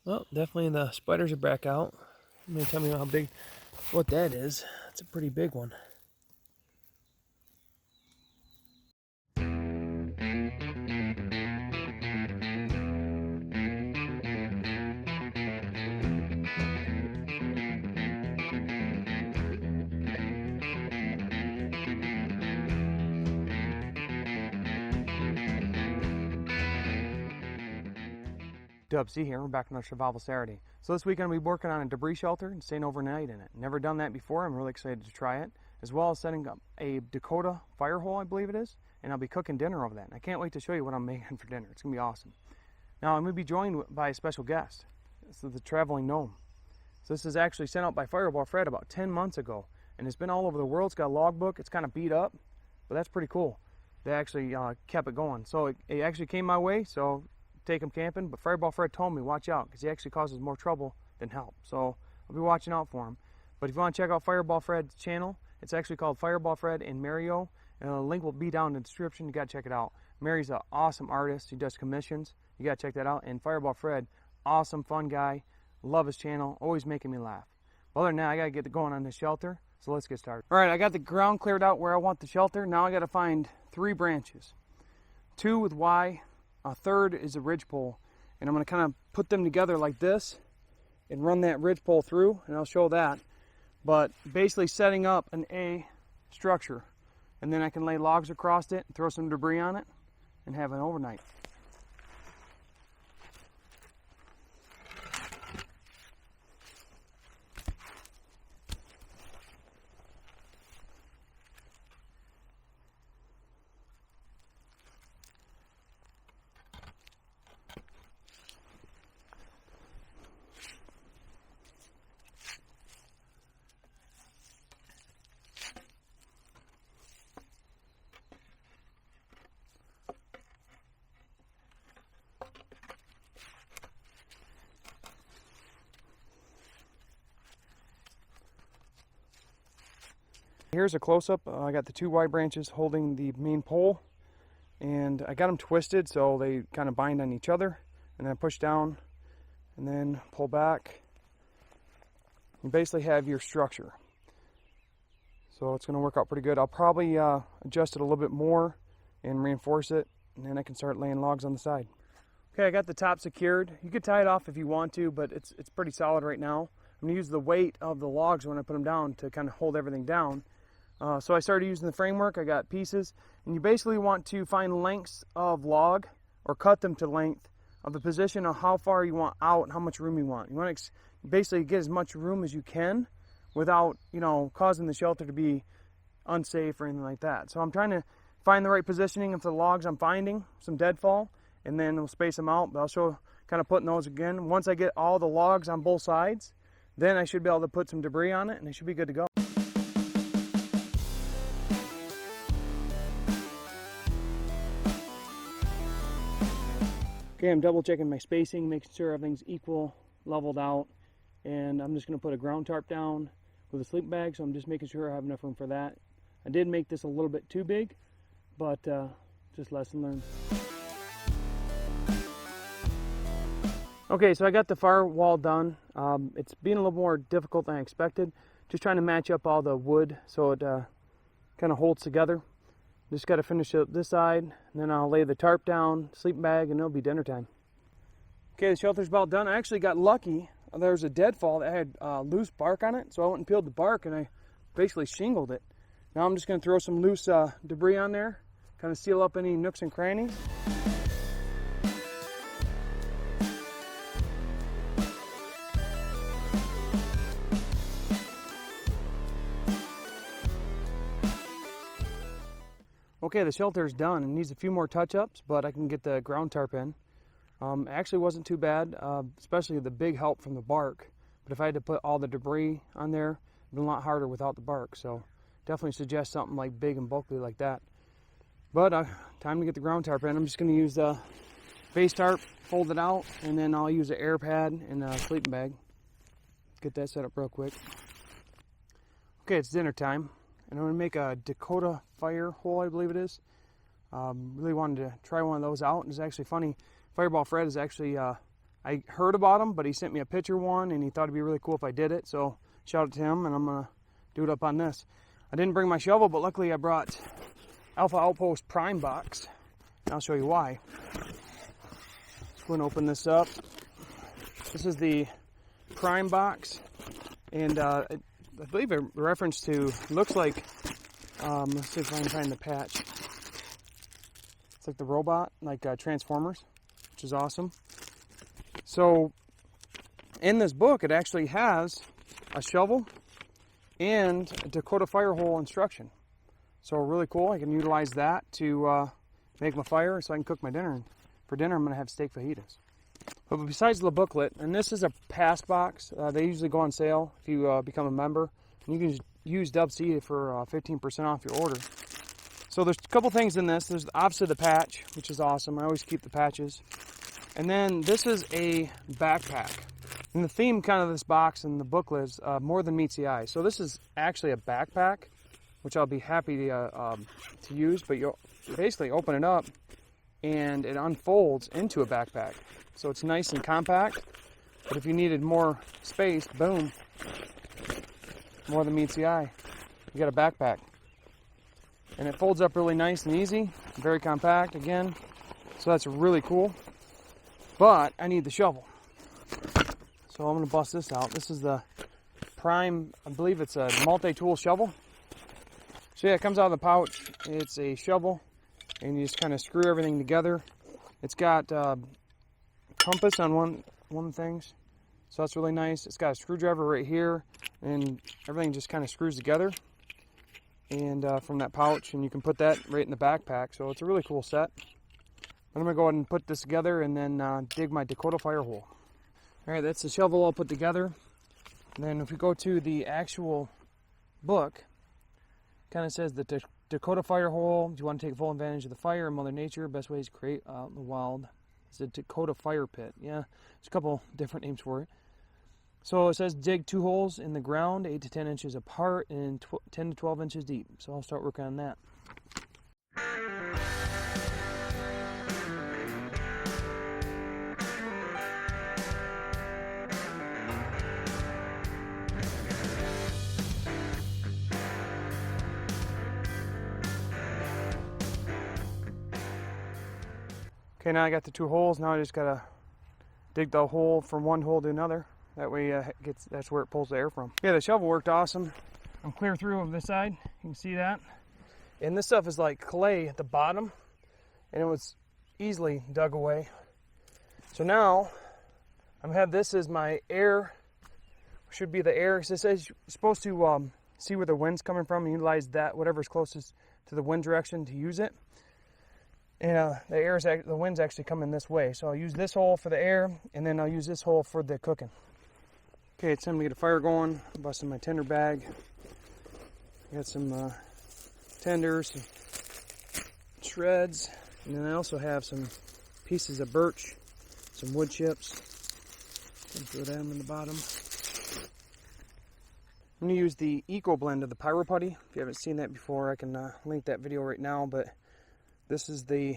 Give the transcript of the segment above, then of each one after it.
Well, definitely the spiders are back out. Let me tell me how big, what that is. It's a pretty big one. dubc here. We're back on our survival Saturday. So this weekend we'll be working on a debris shelter and staying overnight in it. Never done that before. I'm really excited to try it, as well as setting up a Dakota fire hole, I believe it is, and I'll be cooking dinner over that. And I can't wait to show you what I'm making for dinner. It's gonna be awesome. Now I'm gonna be joined by a special guest. This is the Traveling Gnome. So this is actually sent out by Fireball Fred about 10 months ago, and it's been all over the world. It's got a logbook. It's kind of beat up, but that's pretty cool. They actually kept it going. So it actually came my way, so take him camping, but Fireball Fred told me watch out because he actually causes more trouble than help. So I'll be watching out for him. But if you want to check out Fireball Fred's channel, it's actually called Fireball Fred in MRE, and the link will be down in the description. You got to check it out. Mary's an awesome artist. He does commissions. You got to check that out. And Fireball Fred, awesome, fun guy. Love his channel. Always making me laugh. But other than that, I got to get going on this shelter. So let's get started. All right, I got the ground cleared out where I want the shelter. Now I got to find 3 branches. 2 with Y. A third is a ridgepole, and I'm going to kind of put them together like this and run that ridgepole through, and I'll show that. But basically setting up an A structure, and then I can lay logs across it, throw some debris on it, and have an overnight. Here's a close-up. I got the 2 Y branches holding the main pole, and I got them twisted so they kind of bind on each other, and then I push down and then pull back. You basically have your structure. So it's going to work out pretty good. I'll probably adjust it a little bit more and reinforce it, and then I can start laying logs on the side. Okay, I got the top secured. You could tie it off if you want to, but it's pretty solid right now. I'm going to use the weight of the logs when I put them down to kind of hold everything down. So I started using the framework. I got pieces, and you basically want to find lengths of log or cut them to length of the position of how far you want out and how much room you want. You want to basically get as much room as you can without, causing the shelter to be unsafe or anything like that. So I'm trying to find the right positioning of the logs I'm finding, some deadfall, and then we'll space them out. But I'll show kind of putting those again. Once I get all the logs on both sides, then I should be able to put some debris on it, and it should be good to go. Okay, I'm double checking my spacing, making sure everything's equal, leveled out, and I'm just going to put a ground tarp down with a sleeping bag, so I'm just making sure I have enough room for that. I did make this a little bit too big, but just lesson learned. Okay, so I got the firewall done. It's been a little more difficult than I expected. Just trying to match up all the wood so it kind of holds together. Just got to finish up this side, and then I'll lay the tarp down, sleeping bag, and it'll be dinner time. Okay, the shelter's about done. I actually got lucky. There's a deadfall that had loose bark on it, so I went and peeled the bark, and I basically shingled it. Now I'm just going to throw some loose debris on there, kind of seal up any nooks and crannies. Okay, the shelter's done. It needs a few more touch-ups, but I can get the ground tarp in. It actually wasn't too bad, especially the big help from the bark. But if I had to put all the debris on there, it'd been a lot harder without the bark. So definitely suggest something like big and bulky like that. But time to get the ground tarp in. I'm just going to use the base tarp, fold it out, and then I'll use an air pad and a sleeping bag. Get that set up real quick. Okay, it's dinner time. And I'm going to make a Dakota fire hole, I believe it is. Really wanted to try one of those out. And it's actually funny, Fireball Fred is actually, I I heard about them, but he sent me a picture one, and he thought it'd be really cool if I did it. So shout out to him, and I'm gonna do it up on this. I didn't bring my shovel, but luckily I brought Alpha Outpost Prime Box. And I'll show you why. Just going to open this up. This is the Prime Box, and I believe a reference to, looks like, let's see if I can find the patch. It's like the robot, like Transformers, which is awesome. So in this book, it actually has a shovel and a Dakota fire hole instruction. So really cool. I can utilize that to make my fire so I can cook my dinner. For dinner, I'm going to have steak fajitas. But besides the booklet, and this is a pass box. They usually go on sale if you become a member. And you can use dubc for 15% off your order. So there's a couple things in this. There's obviously the patch, which is awesome. I always keep the patches. And then this is a backpack. And the theme kind of this box and the booklet is more than meets the eye. So this is actually a backpack, which I'll be happy to use. But you'll basically open it up and it unfolds into a backpack. So it's nice and compact. But if you needed more space, boom, more than meets the eye. You got a backpack. And it folds up really nice and easy. Very compact again. So that's really cool. But I need the shovel. So I'm going to bust this out. This is the Prime, I believe it's a multi-tool shovel. So yeah, it comes out of the pouch. It's a shovel, and you just kind of screw everything together. It's got compass on one of the things, so that's really nice. It's got a screwdriver right here, and everything just kind of screws together. And from that pouch, and you can put that right in the backpack. So it's a really cool set. I'm going to go ahead and put this together and then dig my Dakota fire hole. Alright, that's the shovel all put together. And then if we go to the actual book, it kind of says the Dakota fire hole. Do you want to take full advantage of the fire and Mother Nature? Best ways to create out in the wild. It's a Dakota fire pit. Yeah, there's a couple different names for it. So it says dig 2 holes in the ground, 8 to 10 inches apart and 10 to 12 inches deep. So I'll start working on that. Okay, now I got the 2 holes. Now I just gotta dig the hole from one hole to another. That way that's where it pulls the air from. Yeah, the shovel worked awesome. I'm clear through of this side. You can see that. And this stuff is like clay at the bottom, and it was easily dug away. So now I'm gonna have this as my air. Should be the air. So it says you're supposed to see where the wind's coming from and utilize that, whatever's closest to the wind direction, to use it. And the wind's actually coming this way. So I'll use this hole for the air, and then I'll use this hole for the cooking. Okay, it's time to get a fire going. I'm busting my tender bag. I got some tenders, some shreds, and then I also have some pieces of birch, some wood chips. Throw them in the bottom. I'm going to use the Eco Blend of the Pyro Putty. If you haven't seen that before, I can link that video right now, but this is the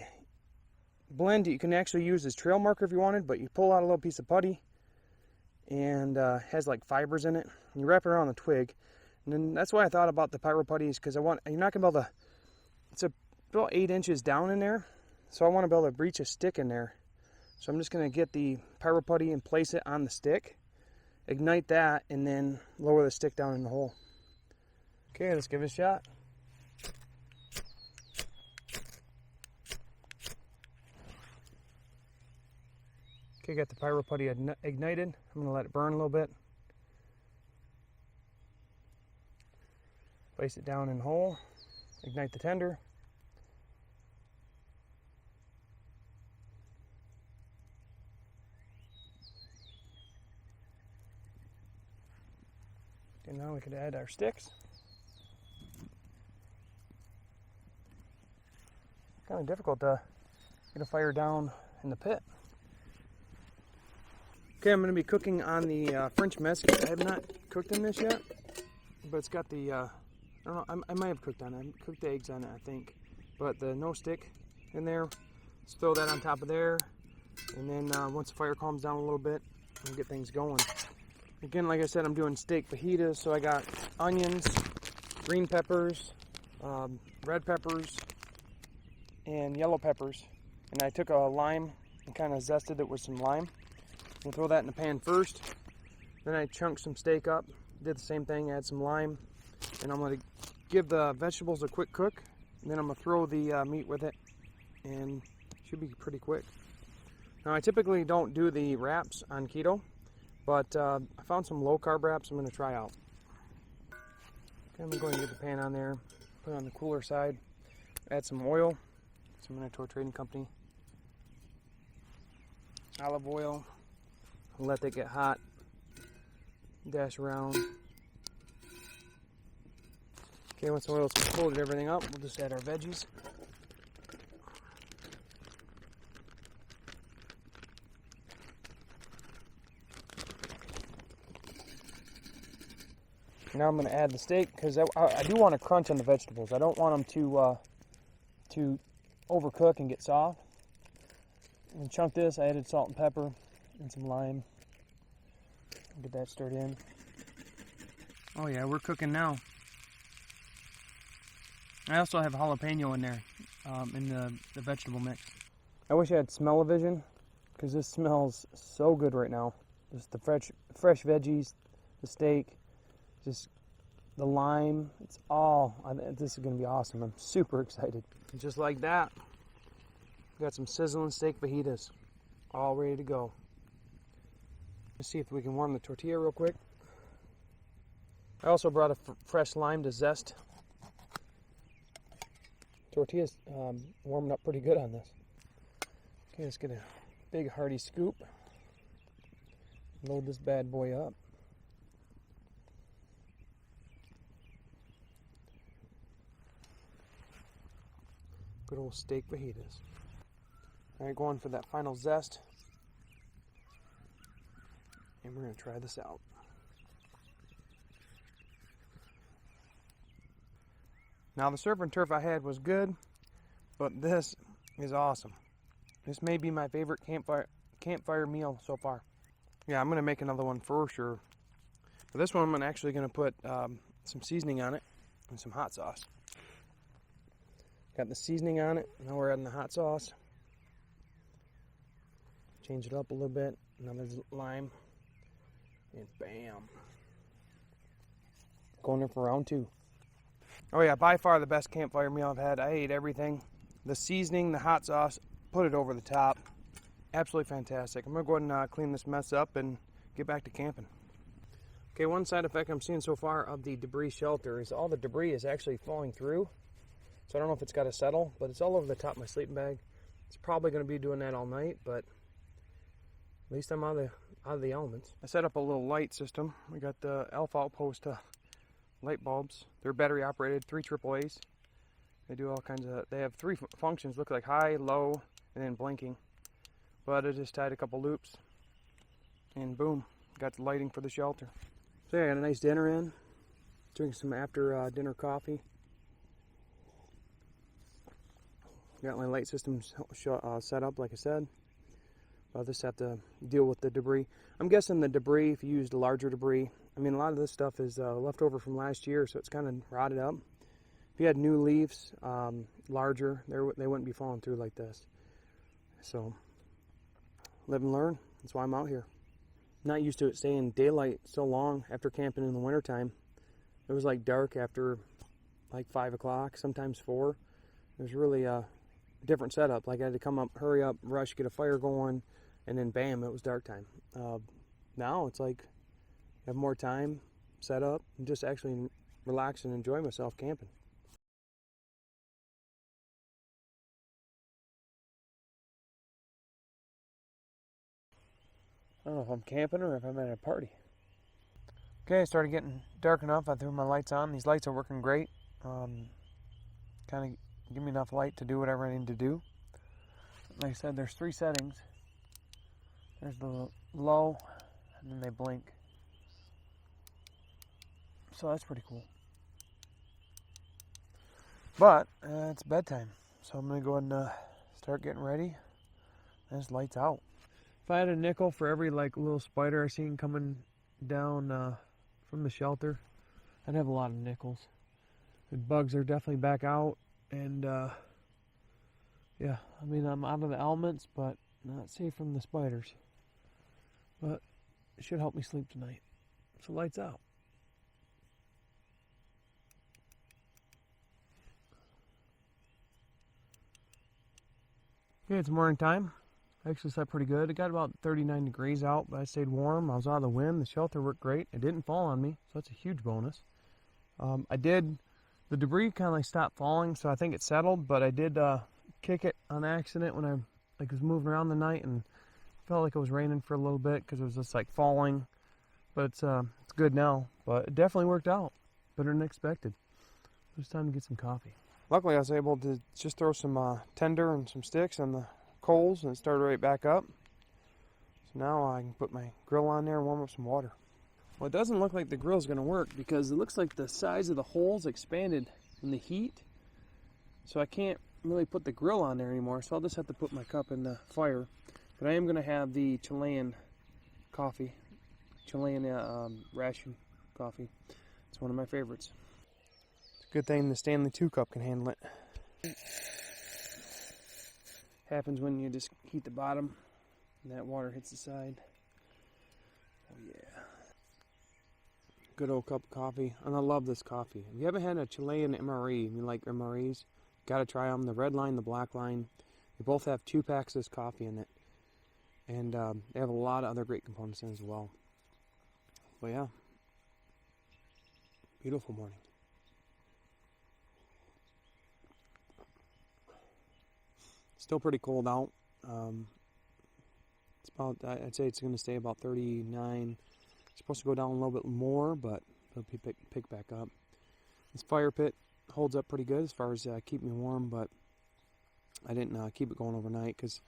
blend you can actually use as trail marker if you wanted, but you pull out a little piece of putty, and has like fibers in it, and you wrap it around the twig. And then that's why I thought about the pyro putties, because you're not gonna be able to, it's about 8 inches down in there, so I want to be able to breach a stick in there. So I'm just gonna get the pyro putty and place it on the stick, ignite that, and then lower the stick down in the hole. Okay, let's give it a shot. Okay, got the pyro putty ignited. I'm gonna let it burn a little bit. Place it down in the hole. Ignite the tender. And now we could add our sticks. Kind of difficult to get a fire down in the pit. Okay, I'm going to be cooking on the French mess. I have not cooked in this yet, but it's got the, I don't know, I might have cooked on it. I cooked the eggs on it, I think. But the no stick in there, just throw that on top of there. And then once the fire calms down a little bit, we'll get things going. Again, like I said, I'm doing steak fajitas, so I got onions, green peppers, red peppers, and yellow peppers. And I took a lime and kind of zested it with some lime. We'll throw that in the pan first. Then I chunked some steak up, did the same thing, add some lime, and I'm going to give the vegetables a quick cook. And then I'm going to throw the meat with it, and it should be pretty quick. Now, I typically don't do the wraps on keto, but I found some low-carb wraps I'm going to try out. Okay, I'm going to go ahead and get the pan on there, put it on the cooler side, add some oil, some Minotaur Trading Company, olive oil, let that get hot, dash around. Okay, once the oil's coated everything up, we'll just add our veggies. Now I'm going to add the steak because I do want to crunch on the vegetables. I don't want them to overcook and get soft. And chunk this. I added salt and pepper and some lime. Get that stirred in. Oh yeah, we're cooking now. I also have jalapeno in there, in the vegetable mix. I wish I had smell-o-vision because this smells so good right now. Just the fresh veggies, the steak, just the lime. It's all, this is going to be awesome. I'm super excited. And just like that, got some sizzling steak fajitas all ready to go. Let's see if we can warm the tortilla real quick. I also brought a fresh lime to zest. Tortilla's warming up pretty good on this. Okay, let's get a big hearty scoop. Load this bad boy up. Good old steak fajitas. Alright, going for that final zest. And we're going to try this out. Now the surf and turf I had was good, but this is awesome. This may be my favorite campfire meal so far. Yeah, I'm going to make another one for sure. But this one I'm actually going to put some seasoning on it and some hot sauce. Got the seasoning on it. Now we're adding the hot sauce. Change it up a little bit. Another lime. And bam. Going in for round 2. Oh yeah, by far the best campfire meal I've had. I ate everything. The seasoning, the hot sauce, put it over the top. Absolutely fantastic. I'm going to go ahead and clean this mess up and get back to camping. Okay, one side effect I'm seeing so far of the debris shelter is all the debris is actually falling through. So I don't know if it's got to settle, but it's all over the top of my sleeping bag. It's probably going to be doing that all night, but at least I'm out of the elements. I set up a little light system. We got the Alpha Outpost light bulbs. They're battery operated, 3 AAAs. They do all kinds of, they have 3 functions, look like high, low, and then blinking. But I just tied a couple loops, and boom, got the lighting for the shelter. So yeah, I got a nice dinner in. Drinking some after dinner coffee. Got my light system set up, like I said. I'll just have to deal with the debris. I'm guessing the debris, if you used larger debris, I mean, a lot of this stuff is left over from last year, so it's kind of rotted up. If you had new leaves, larger, they wouldn't be falling through like this. So, live and learn. That's why I'm out here. Not used to it staying daylight so long after camping in the wintertime. It was like dark after like 5 o'clock, sometimes 4. It was really a different setup. Like I had to come up, hurry up, rush, get a fire going, and then bam, it was dark time. Now it's like I have more time, set up, and just actually relax and enjoy myself camping. I don't know if I'm camping or if I'm at a party. Okay, it started getting dark enough. I threw my lights on. These lights are working great. Kind of give me enough light to do whatever I need to do. Like I said, there's 3 settings. There's the low, and then they blink. So that's pretty cool. But it's bedtime, so I'm gonna go ahead and start getting ready. And it's lights out. If I had a nickel for every like little spider I seen coming down from the shelter, I'd have a lot of nickels. The bugs are definitely back out, and yeah, I mean, I'm out of the elements, but not safe from the spiders. But it should help me sleep tonight. So lights out. Okay, it's morning time. I actually slept pretty good. It got about 39 degrees out, but I stayed warm. I was out of the wind. The shelter worked great. It didn't fall on me, so that's a huge bonus. The debris kind of like stopped falling, so I think it settled, but I did kick it on accident when I was moving around the night, and felt like it was raining for a little bit because it was just like falling. But it's good now. But it definitely worked out better than expected. It was time to get some coffee. Luckily, I was able to just throw some tinder and some sticks on the coals, and it started right back up. So now I can put my grill on there and warm up some water. Well, it doesn't look like the grill's going to work because it looks like the size of the holes expanded in the heat. So I can't really put the grill on there anymore, so I'll just have to put my cup in the fire. But I am going to have the Chilean coffee, Chilean ration coffee. It's one of my favorites. It's a good thing the Stanley 2 cup can handle it. Happens when you just heat the bottom and that water hits the side. Oh yeah. Good old cup of coffee, and I love this coffee. If you haven't had a Chilean MRE, if you like MREs, gotta try them. The red line, the black line, they both have 2 packs of this coffee in it, and they have a lot of other great components in it as well. But yeah, beautiful morning. Still pretty cold out. It's about, I'd say it's going to stay about 39. It's supposed to go down a little bit more, but it'll pick back up. This fire pit holds up pretty good as far as keeping me warm, but I didn't keep it going overnight because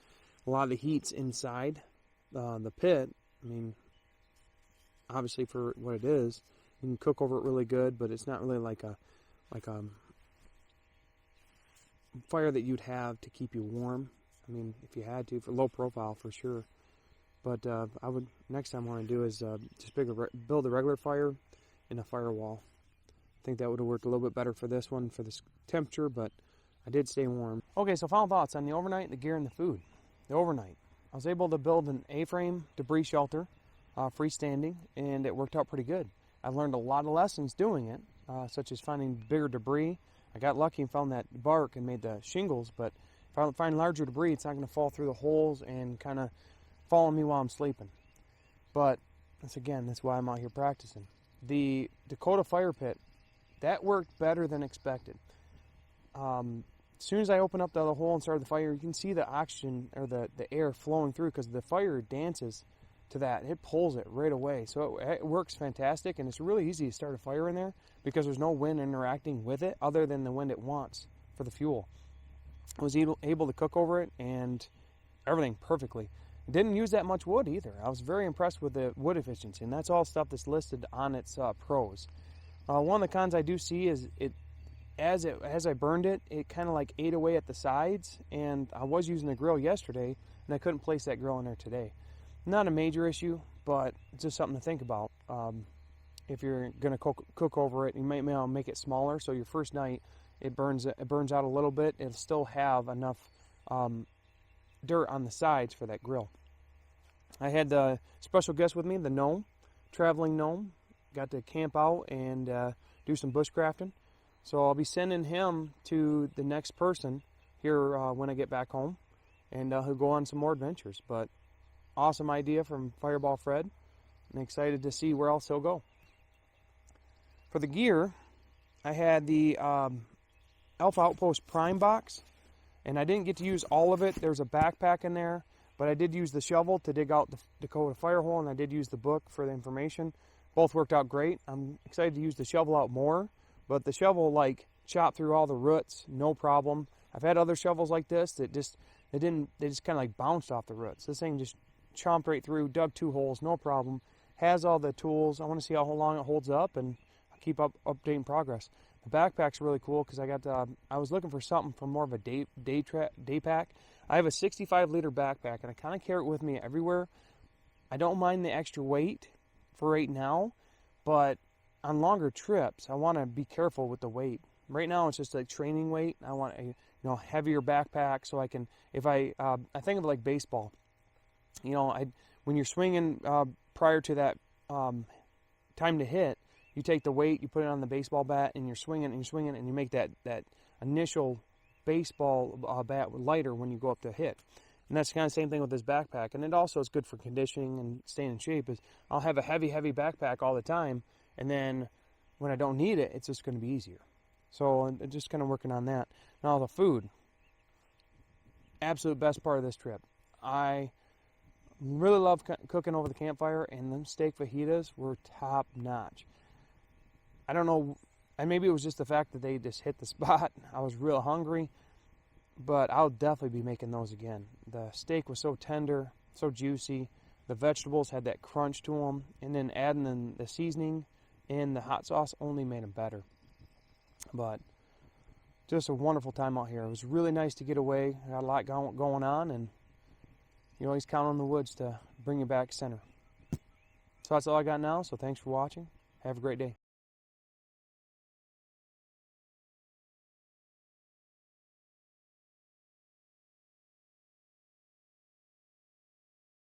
a lot of the heat's inside the pit. I mean, obviously for what it is, you can cook over it really good, but it's not really like a fire that you'd have to keep you warm. I mean, if you had to, for low profile for sure. But I would, next time I want to do is just build a regular fire in a firewall. I think that would have worked a little bit better for this one, for this temperature, but I did stay warm. Okay, so final thoughts on the overnight, the gear, and the food. The overnight, I was able to build an A-frame debris shelter, freestanding, and it worked out pretty good. I learned a lot of lessons doing it, such as finding bigger debris. I got lucky and found that bark and made the shingles, but if I find larger debris, it's not going to fall through the holes and kind of fall on me while I'm sleeping. But that's why I'm out here practicing. The Dakota fire pit, that worked better than expected. As soon as I opened up the other hole and started the fire, you can see the oxygen or the air flowing through because the fire dances to that. It pulls it right away. So it works fantastic, and it's really easy to start a fire in there because there's no wind interacting with it other than the wind it wants for the fuel. I was able to cook over it and everything perfectly. Didn't use that much wood either. I was very impressed with the wood efficiency, and that's all stuff that's listed on its pros. One of the cons I do see is as I burned it, it kind of like ate away at the sides, and I was using the grill yesterday, and I couldn't place that grill in there today. Not a major issue, but it's just something to think about. If you're going to cook over it, you may make it smaller, so your first night it burns out a little bit. It'll still have enough dirt on the sides for that grill. I had the special guest with me, the gnome, Traveling Gnome. Got to camp out and do some bushcrafting. So I'll be sending him to the next person here when I get back home, and he'll go on some more adventures. But awesome idea from Fireball Fred, and excited to see where else he'll go. For the gear, I had the Alpha Outpost Prime box, and I didn't get to use all of it. There's a backpack in there, but I did use the shovel to dig out the Dakota fire hole, and I did use the book for the information. Both worked out great. I'm excited to use the shovel out more, but the shovel chopped through all the roots, no problem. I've had other shovels like this that just kind of bounced off the roots. This thing just chomped right through, dug 2 holes, no problem. Has all the tools. I want to see how long it holds up, and I'll keep updating progress. The backpack's really cool because I was looking for something for more of a day pack. I have a 65-liter backpack, and I kind of carry it with me everywhere. I don't mind the extra weight for right now, but on longer trips, I want to be careful with the weight. Right now, it's just like training weight. I want a heavier backpack so I can, if I think of it like baseball. When you're swinging prior to that time to hit, you take the weight, you put it on the baseball bat, and you're swinging, and you make that initial baseball bat lighter when you go up to hit. And that's kind of the same thing with this backpack. And it also is good for conditioning and staying in shape. Is I'll have a heavy backpack all the time, and then when I don't need it, it's just going to be easier. So I'm just kind of working on that. Now the food, absolute best part of this trip. I really love cooking over the campfire, and them steak fajitas were top notch. I don't know, and maybe it was just the fact that they just hit the spot. I was real hungry, but I'll definitely be making those again. The steak was so tender, so juicy. The vegetables had that crunch to them, and then adding in the seasoning and the hot sauce only made them better. But just a wonderful time out here. It was really nice to get away. I got a lot going on, and you always count on the woods to bring you back center. So that's all I got now, so thanks for watching. Have a great day.